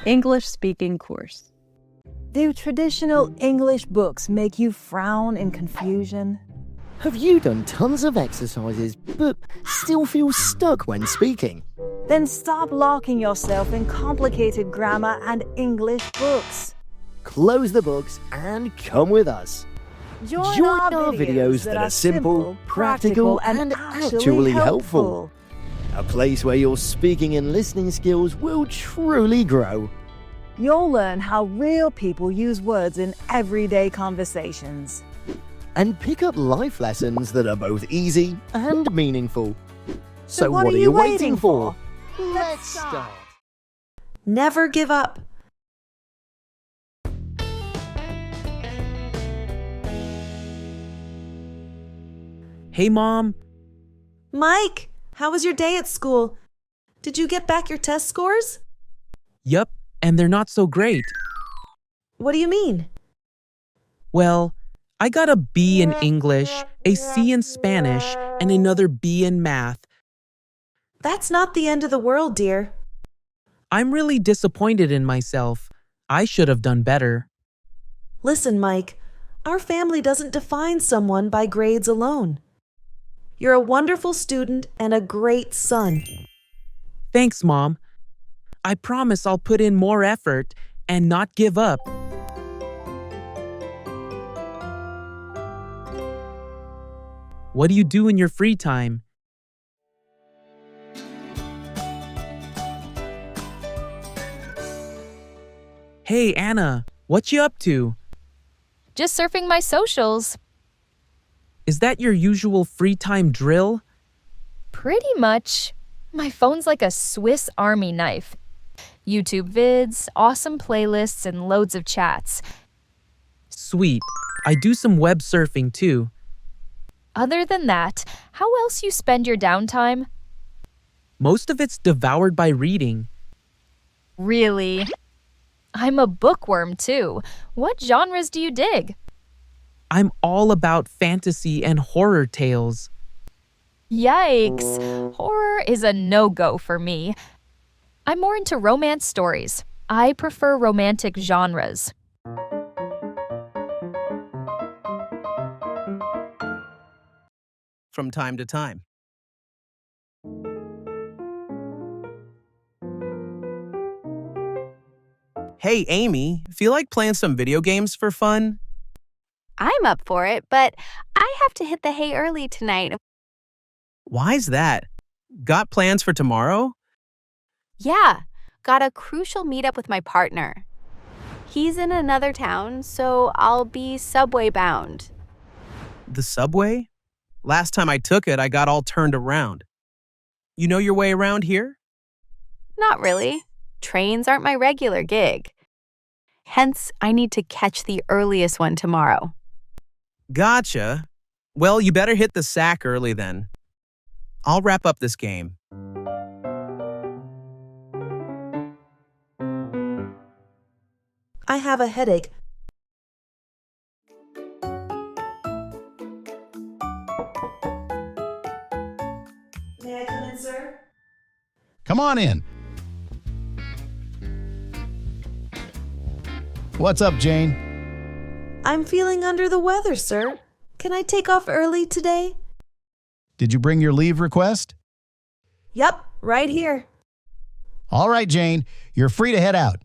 English speaking course. Do traditional English books make you frown in confusion? Have you done tons of exercises but still feel stuck when speaking? Then stop locking yourself in complicated grammar and English books. Close the books and come with us. Join our videos that are simple, practical, and actually helpful. A place where your speaking and listening skills will truly grow. You'll learn how real people use words in everyday conversations. And pick up life lessons that are both easy and meaningful. So what are you waiting for? Let's start. Never give up. Hey, Mom. Mike, how was your day at school? Did you get back your test scores? Yup, and they're not so great. What do you mean? Well, I got a B in English, a C in Spanish, and another B in math. That's not the end of the world, dear. I'm really disappointed in myself. I should have done better. Listen, Mike, our family doesn't define someone by grades alone. You're a wonderful student and a great son. Thanks, Mom. I promise I'll put in more effort and not give up. What do you do in your free time? Hey, Anna, what you up to? Just surfing my socials. Is that your usual free time drill? Pretty much. My phone's like a Swiss Army knife. YouTube vids, awesome playlists, and loads of chats. Sweet. I do some web surfing too. Other than that, how else you spend your downtime? Most of it's devoured by reading. Really? I'm a bookworm too. What genres do you dig? I'm all about fantasy and horror tales. Yikes! Horror is a no-go for me. I'm more into romance stories. I prefer romantic genres. From time to time. Hey, Amy, feel like playing some video games for fun? I'm up for it, but I have to hit the hay early tonight. Why's that? Got plans for tomorrow? Yeah, got a crucial meetup with my partner. He's in another town, so I'll be subway bound. The subway? Last time I took it, I got all turned around. You know your way around here? Not really. Trains aren't my regular gig. Hence, I need to catch the earliest one tomorrow. Gotcha. Well, you better hit the sack early then. I'll wrap up this game. I have a headache. May I come in, sir? Come on in. What's up, Jane? I'm feeling under the weather, sir. Can I take off early today? Did you bring your leave request? Yep, right here. All right, Jane, you're free to head out.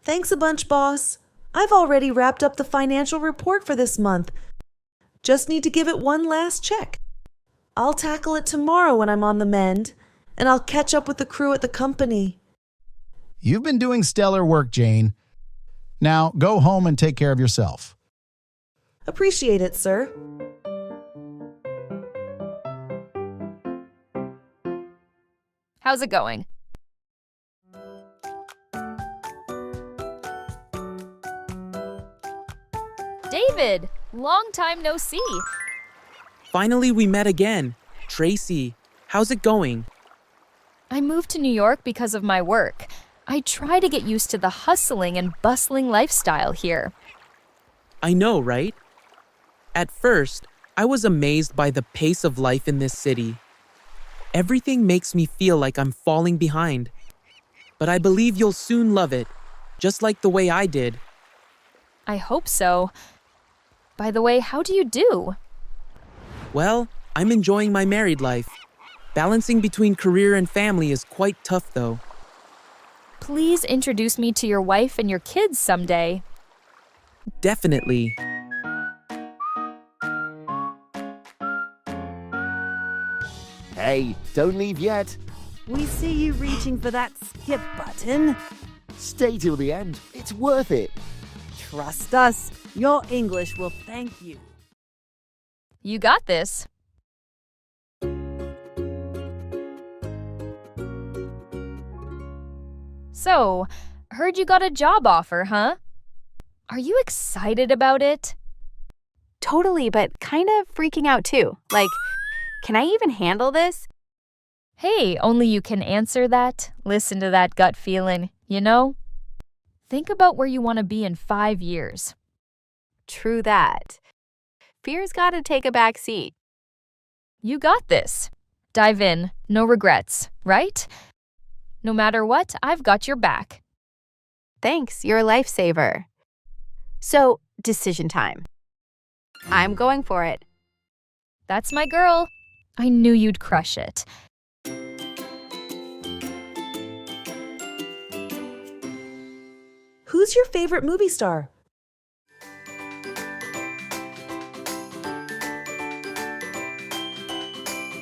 Thanks a bunch, boss. I've already wrapped up the financial report for this month. Just need to give it one last check. I'll tackle it tomorrow when I'm on the mend, and I'll catch up with the crew at the company. You've been doing stellar work, Jane. Now, go home and take care of yourself. Appreciate it, sir. How's it going? David, long time no see. Finally, we met again. Tracy, how's it going? I moved to New York because of my work. I try to get used to the hustling and bustling lifestyle here. I know, right? At first, I was amazed by the pace of life in this city. Everything makes me feel like I'm falling behind. but I believe you'll soon love it, just like the way I did. I hope so. By the way, how do you do? Well, I'm enjoying my married life. Balancing between career and family is quite tough, though. Please introduce me to your wife and your kids someday. Definitely. Hey, don't leave yet. We see you reaching for that skip button. Stay till the end. It's worth it. Trust us, your English will thank you. You got this. So, heard you got a job offer, huh? Are you excited about it? Totally, but kind of freaking out too. Like, can I even handle this? Hey, only you can answer that. Listen to that gut feeling, you know? Think about where you want to be in 5 years. True that. Fear's gotta take a back seat. You got this. Dive in, no regrets, right? No matter what, I've got your back. Thanks, you're a lifesaver. So, decision time. I'm going for it. That's my girl. I knew you'd crush it. Who's your favorite movie star?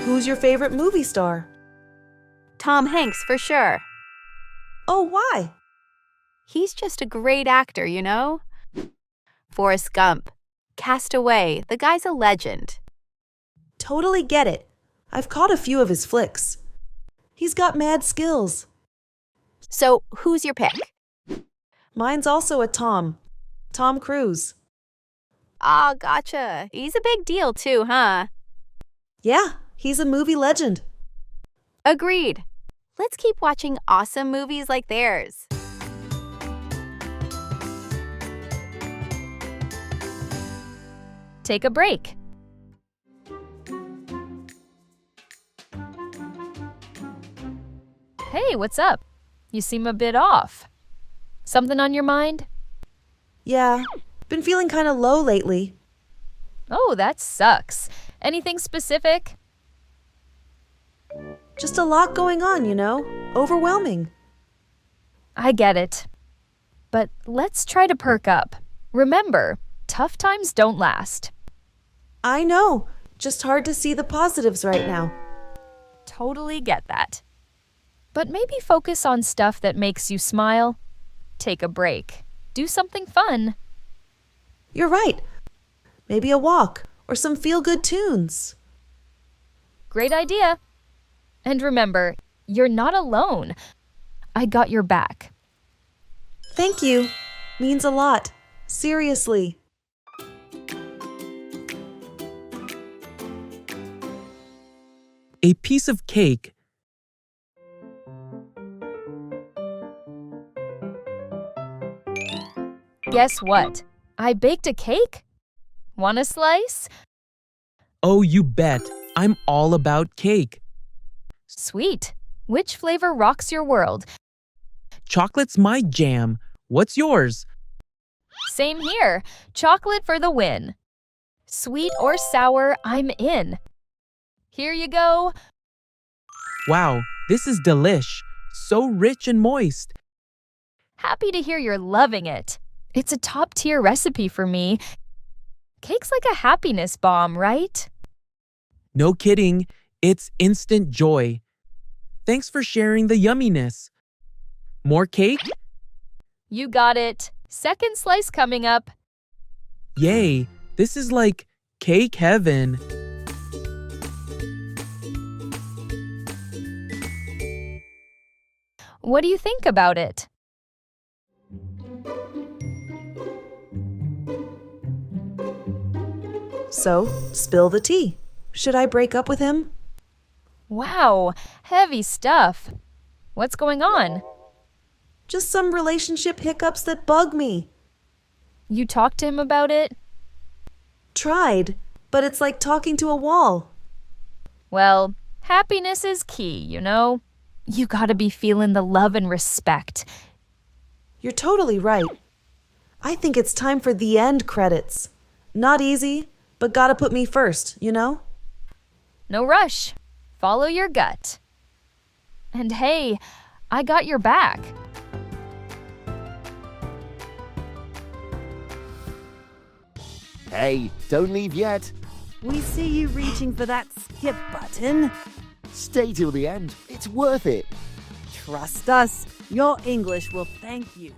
Who's your favorite movie star? Tom Hanks, for sure. Oh, why? He's just a great actor, you know? Forrest Gump, Castaway, the guy's a legend. Totally get it. I've caught a few of his flicks. He's got mad skills. So, who's your pick? Mine's also a Tom. Tom Cruise. Ah, gotcha. He's a big deal too, huh? Yeah, he's a movie legend. Agreed. Let's keep watching awesome movies like theirs. Take a break. Hey, what's up? You seem a bit off. Something on your mind? Yeah, been feeling kind of low lately. Oh, that sucks. Anything specific? Just a lot going on, you know? Overwhelming. I get it. But let's try to perk up. Remember, tough times don't last. I know. Just hard to see the positives right now. Totally get that. But maybe focus on stuff that makes you smile. Take a break. Do something fun. You're right. Maybe a walk or some feel-good tunes. Great idea. And remember, you're not alone. I got your back. Thank you. Means a lot. Seriously. A piece of cake. Guess what? I baked a cake. Want a slice? Oh, you bet. I'm all about cake. Sweet. Which flavor rocks your world? Chocolate's my jam. What's yours? Same here. Chocolate for the win. Sweet or sour, I'm in. Here you go. Wow, this is delish. So rich and moist. Happy to hear you're loving it. It's a top-tier recipe for me. Cake's like a happiness bomb, right? No kidding. It's instant joy. Thanks for sharing the yumminess. More cake? You got it. Second slice coming up. Yay, this is like cake heaven. What do you think about it? So, spill the tea. Should I break up with him? Wow, heavy stuff. What's going on? Just some relationship hiccups that bug me. You talked to him about it? Tried, but it's like talking to a wall. Well, happiness is key, you know? You gotta be feeling the love and respect. You're totally right. I think it's time for the end credits. Not easy, but gotta put me first, you know? No rush. Follow your gut. And hey, I got your back. Hey, don't leave yet. We see you reaching for that skip button. Stay till the end. It's worth it. Trust us, your English will thank you.